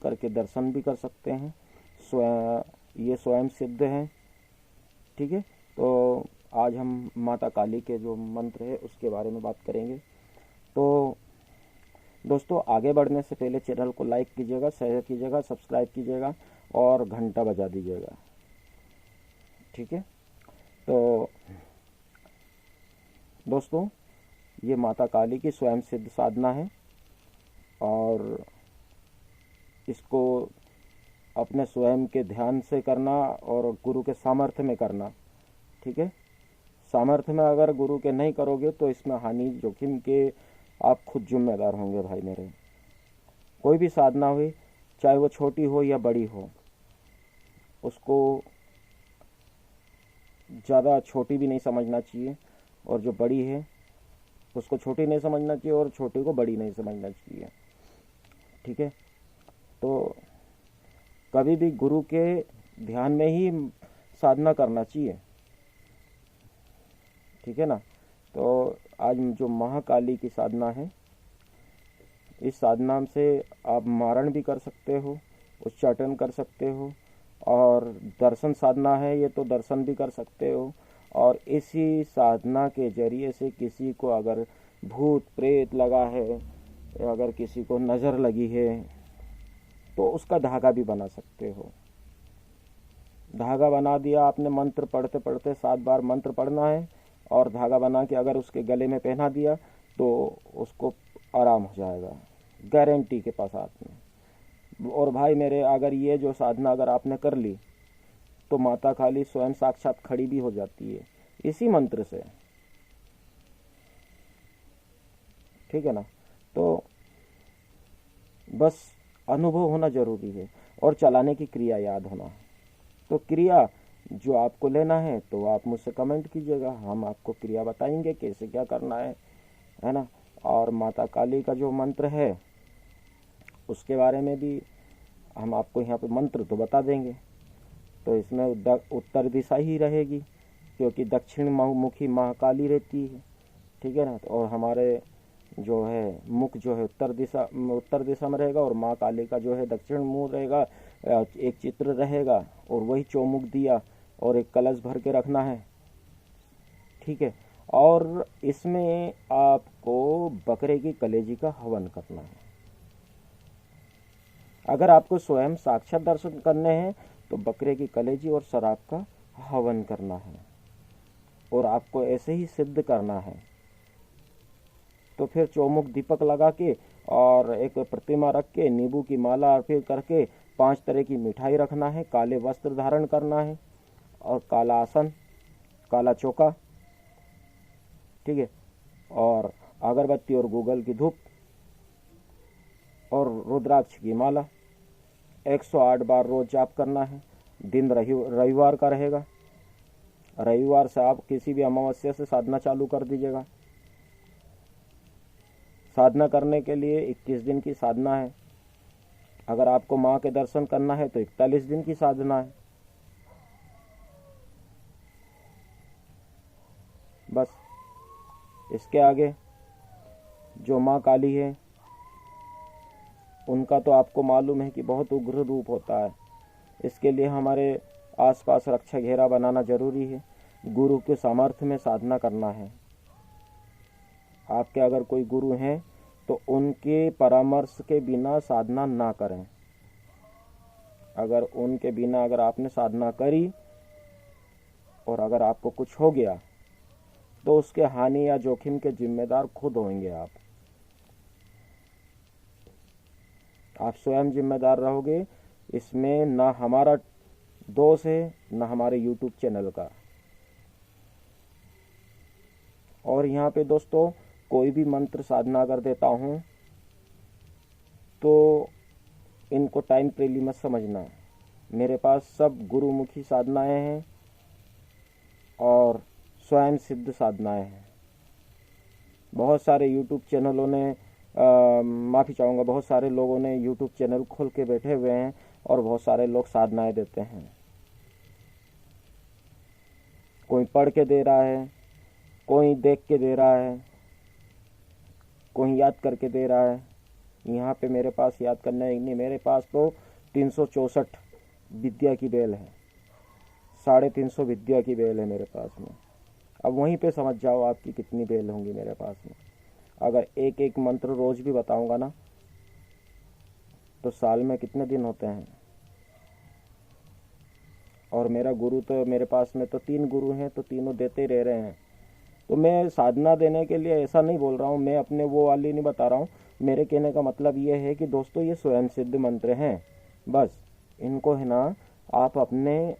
करके दर्शन भी कर सकते हैं। ये स्वयं सिद्ध है। ठीक है, तो आज हम माता काली के जो मंत्र है उसके बारे में बात करेंगे। तो दोस्तों, आगे बढ़ने से पहले चैनल को लाइक कीजिएगा, शेयर कीजिएगा, सब्सक्राइब कीजिएगा और घंटा बजा दीजिएगा। ठीक है, तो दोस्तों, ये माता काली की स्वयं सिद्ध साधना है और इसको अपने स्वयं के ध्यान से करना और गुरु के सामर्थ्य में करना। ठीक है, सामर्थ्य में अगर गुरु के नहीं करोगे तो इसमें हानि जोखिम के आप खुद जिम्मेदार होंगे भाई मेरे। कोई भी साधना हुई, चाहे वो छोटी हो या बड़ी हो, उसको ज़्यादा छोटी भी नहीं समझना चाहिए और जो बड़ी है उसको छोटी नहीं समझना चाहिए और छोटी को बड़ी नहीं समझना चाहिए। ठीक है, तो कभी भी गुरु के ध्यान में ही साधना करना चाहिए। ठीक है ना। तो आज जो महाकाली की साधना है, इस साधना से आप मारण भी कर सकते हो, उच्चाटन कर सकते हो, और दर्शन साधना है ये, तो दर्शन भी कर सकते हो। और इसी साधना के जरिए से किसी को अगर भूत प्रेत लगा है, अगर किसी को नज़र लगी है, तो उसका धागा भी बना सकते हो। धागा बना दिया आपने, मंत्र पढ़ते पढ़ते 7 बार मंत्र पढ़ना है और धागा बना के अगर उसके गले में पहना दिया तो उसको आराम हो जाएगा, गारंटी के पास साथ में। और भाई मेरे, अगर ये जो साधना अगर आपने कर ली तो माता काली स्वयं साक्षात खड़ी भी हो जाती है इसी मंत्र से। ठीक है ना। तो बस अनुभव होना जरूरी है और चलाने की क्रिया याद होना। तो क्रिया जो आपको लेना है तो आप मुझसे कमेंट कीजिएगा, हम आपको क्रिया बताएंगे कैसे क्या करना है ना। और माता काली का जो मंत्र है उसके बारे में भी हम आपको यहाँ पे मंत्र तो बता देंगे। तो इसमें उत्तर दिशा ही रहेगी क्योंकि दक्षिण मुखी महाकाली रहती है। ठीक है ना। और हमारे जो है मुख जो है उत्तर दिशा में रहेगा और माँ काली का जो है दक्षिण मुंह रहेगा। एक चित्र रहेगा और वही चौमुख दिया और एक कलश भर के रखना है। ठीक है, और इसमें आपको बकरे की कलेजी का हवन करना है। अगर आपको स्वयं साक्षात दर्शन करने हैं तो बकरे की कलेजी और शराब का हवन करना है और आपको ऐसे ही सिद्ध करना है। तो फिर चौमुख दीपक लगा के और एक प्रतिमा रख के नींबू की माला अर्पित करके 5 तरह की मिठाई रखना है, काले वस्त्र धारण करना है और काला आसन, काला चौका। ठीक है, और अगरबत्ती और गूगल की धूप और रुद्राक्ष की माला 108 बार रोज जाप करना है। दिन रविवार का रहेगा। रविवार से आप किसी भी अमावस्या से साधना चालू कर दीजिएगा। साधना करने के लिए 21 दिन की साधना है। अगर आपको माँ के दर्शन करना है तो 41 दिन की साधना है। बस इसके आगे जो माँ काली है उनका तो आपको मालूम है कि बहुत उग्र रूप होता है। इसके लिए हमारे आसपास रक्षा घेरा बनाना जरूरी है। गुरु के सामर्थ्य में साधना करना है। आपके अगर कोई गुरु हैं तो उनके परामर्श के बिना साधना ना करें। अगर उनके बिना अगर आपने साधना करी और अगर आपको कुछ हो गया तो उसके हानि या जोखिम के जिम्मेदार खुद होंगे आप स्वयं जिम्मेदार रहोगे। इसमें ना हमारा दोष है ना हमारे YouTube चैनल का। और यहाँ पे दोस्तों, कोई भी मंत्र साधना अगर देता हूँ तो इनको टाइम प्रेली मत समझना। मेरे पास सब गुरुमुखी साधनाएं हैं और स्वयं सिद्ध साधनाएं हैं। बहुत सारे YouTube चैनलों ने माफ़ी चाहूँगा, बहुत सारे लोगों ने YouTube चैनल खोल के बैठे हुए हैं और बहुत सारे लोग साधनाएं देते हैं। कोई पढ़ के दे रहा है, कोई देख के दे रहा है, कोई याद करके दे रहा है। यहाँ पे मेरे पास याद करना है नहीं, मेरे पास तो 364 विद्या की बेल है, 350 विद्या की बेल है मेरे पास में। अब वहीं पे समझ जाओ आपकी कितनी बेल होंगी मेरे पास में। अगर एक एक मंत्र रोज भी बताऊंगा ना तो साल में कितने दिन होते हैं। और मेरा गुरु तो मेरे पास में तो 3 गुरु हैं, तो तीनों देते ही रह रहे हैं। तो मैं साधना देने के लिए ऐसा नहीं बोल रहा हूँ, मैं अपने वो वाली नहीं बता रहा हूँ। मेरे कहने का मतलब ये है कि दोस्तों ये स्वयं सिद्ध मंत्र हैं, बस इनको है ना आप अपने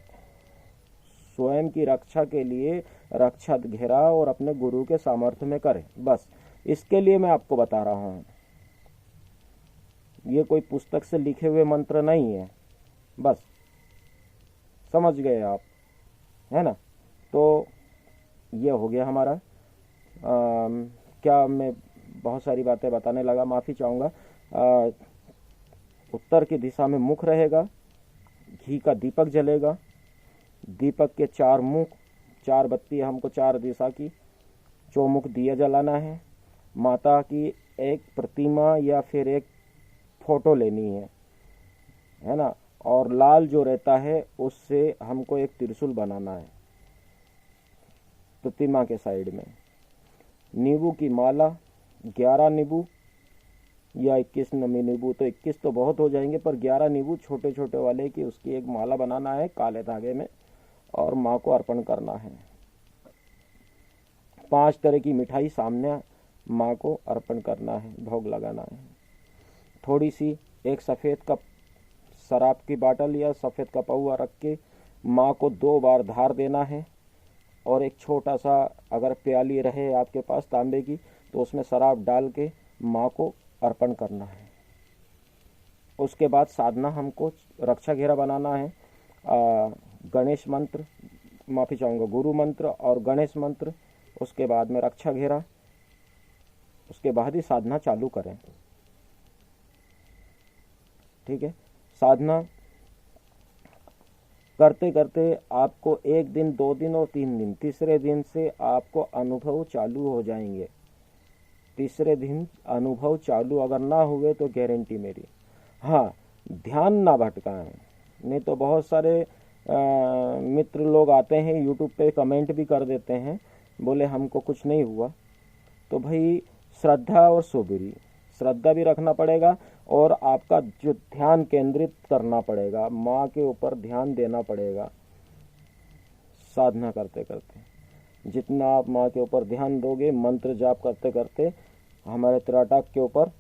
स्वयं की रक्षा के लिए रक्षा घेरा और अपने गुरु के सामर्थ्य में करें, बस इसके लिए मैं आपको बता रहा हूँ। ये कोई पुस्तक से लिखे हुए मंत्र नहीं है, बस समझ गए आप, है ना। तो ये हो गया हमारा। क्या मैं बहुत सारी बातें बताने लगा, माफ़ी चाहूँगा। उत्तर की दिशा में मुख रहेगा, घी का दीपक जलेगा, दीपक के 4 मुख, 4 बत्ती हमको 4 दिशा की, चौमुख दिया जलाना है। माता की एक प्रतिमा या फिर एक फोटो लेनी है ना। और लाल जो रहता है उससे हमको एक त्रिशूल बनाना है प्रतिमा के साइड में। नींबू की माला, 11 नींबू या 21 नींबू, तो 21 तो बहुत हो जाएंगे, पर 11 नींबू छोटे छोटे वाले की उसकी एक माला बनाना है काले धागे में और माँ को अर्पण करना है। 5 तरह की मिठाई सामने माँ को अर्पण करना है, भोग लगाना है। थोड़ी सी एक सफ़ेद कप शराब की बाटल या सफ़ेद का पौवा रख के माँ को 2 बार धार देना है। और एक छोटा सा अगर प्याली रहे आपके पास तांबे की तो उसमें शराब डाल के माँ को अर्पण करना है। उसके बाद साधना हमको रक्षा घेरा बनाना है। गणेश मंत्र, माफ़ी चाहूँगा, गुरु मंत्र और गणेश मंत्र, उसके बाद में रक्षा घेरा, उसके बाद ही साधना चालू करें। ठीक है। साधना करते करते आपको 1 दिन, 2 दिन और 3 दिन, तीसरे दिन से आपको अनुभव चालू हो जाएंगे। तीसरे दिन अनुभव चालू अगर ना हुए तो गारंटी मेरी, हाँ ध्यान ना भटकाएं। नहीं तो बहुत सारे मित्र लोग आते हैं यूट्यूब पे कमेंट भी कर देते हैं, बोले हमको कुछ नहीं हुआ। तो भाई श्रद्धा और सोबरी, श्रद्धा भी रखना पड़ेगा और आपका जो ध्यान केंद्रित करना पड़ेगा, माँ के ऊपर ध्यान देना पड़ेगा। साधना करते करते जितना आप माँ के ऊपर ध्यान दोगे, मंत्र जाप करते करते हमारे त्राटक के ऊपर,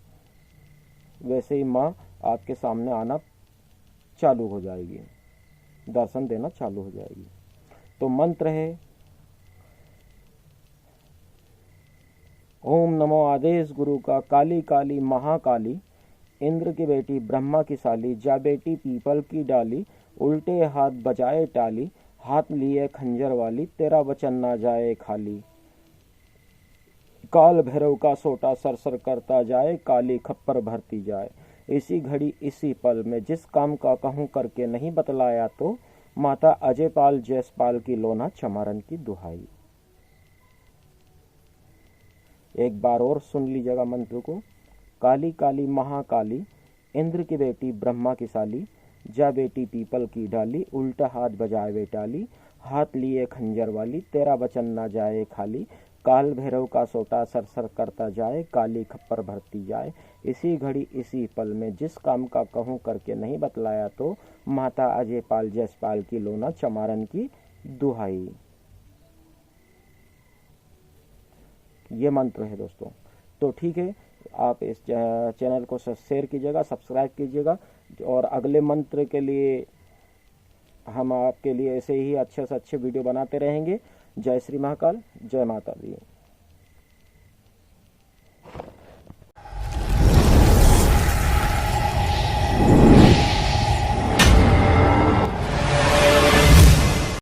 वैसे ही माँ आपके सामने आना चालू हो जाएगी, दर्शन देना चालू हो जाएगी। तो मंत्र है ओम नमो आदेश गुरु का, काली काली महाकाली, इंद्र की बेटी ब्रह्मा की साली, जा बेटी पीपल की डाली, उल्टे हाथ बजाए टाली, हाथ लिए खंजर वाली, तेरा वचन ना जाए खाली। काल भैरव का सोटा सरसर करता जाए, काली खप्पर भरती जाए। इसी घड़ी इसी पल में जिस काम का कहूँ करके नहीं बतलाया तो, माता अजयपाल जयसपाल की लोना चमारन की दुहाई। एक बार और सुन लीजिएगा मंत्र को। काली काली महाकाली, इंद्र की बेटी ब्रह्मा की साली, जा बेटी पीपल की डाली, उल्टा हाथ बजाए वे टाली, हाथ लिए खंजर वाली, तेरा वचन ना जाए खाली। काल भैरव का सोटा सरसर करता जाए, काली खप्पर भरती जाए। इसी घड़ी इसी पल में जिस काम का कहूँ करके नहीं बतलाया तो, माता अजयपाल जयसपाल की लोना चमारन की दुहाई। ये मंत्र है दोस्तों। तो ठीक है, आप इस चैनल को शेयर कीजिएगा, सब्सक्राइब कीजिएगा, और अगले मंत्र के लिए हम आपके लिए ऐसे ही अच्छे से अच्छे वीडियो बनाते रहेंगे। जय श्री महाकाल, जय माता दी।